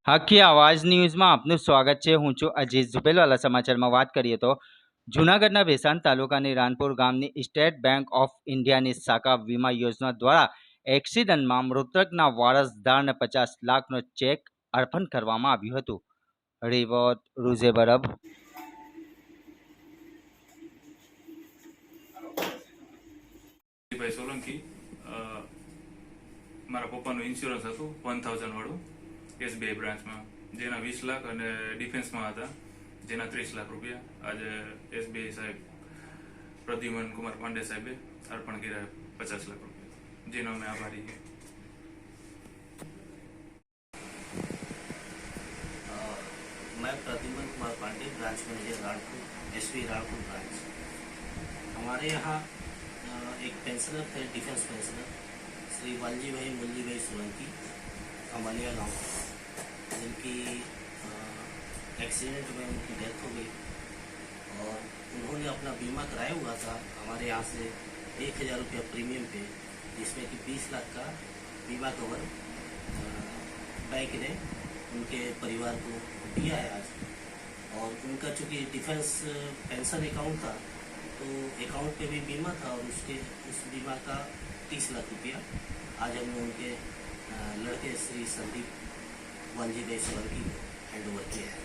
હકી આવાજ ન્યૂઝમાં આપનું સ્વાગત છે। હું છું અજીત ઝુપેલવાલા। સમાચારમાં વાત કરીએ તો જૂનાગઢના ભેસાણ તાલુકાની રાનપુર ગામની સ્ટેટ બેંક ઓફ ઇન્ડિયાની શાખા વીમા યોજના દ્વારા એક્સિડન્ટમાં મૃતકના વારસદારને 50 લાખનો ચેક અર્પણ કરવામાં આવ્યું હતું। રિવોટ રૂઝે બરબ। ભાઈ સોલંકી મારા પપ્પાનું ઇન્સ્યોરન્સ હતું 1000 વાળું SBI બ્રાન્ચમાં, જેના 20 લાખ અને ડિફેન્સમાં હતા જેના 30 લાખ રૂપિયા આજે SBI સાહેબ પ્રદ્યુમન કુમાર પાંડે સાહેબે અર્પણ કર્યા 50 લાખ રૂપિયા, જેનો અમે આભારી છીએ। मैं Pradyuman Kumar Pandey, branch manager Ranpur, SBI Ranpur branch. हमारे यहाँ एक पेंशनर थे, डिफेंस पेंशनर श्री वालजी भाई मुलजी भाई सोलंकी अमालिया गाँव, जिनकी एक्सीडेंट में उनकी डेथ हो गई और उन्होंने अपना बीमा कराया हुआ था हमारे यहाँ से 1000 रुपया प्रीमियम पे, जिसमें कि 20 लाख का बीमा कवर बैंक ने उनके परिवार को दिया है आज। और उनका चूँकि डिफेंस पेंशन अकाउंट था तो अकाउंट पे भी बीमा था और उस बीमा का 30 लाख रुपया आज हमने उनके लड़के श्री संदीप वालजी भाई सोलंकी को हैंड ओवर किया है।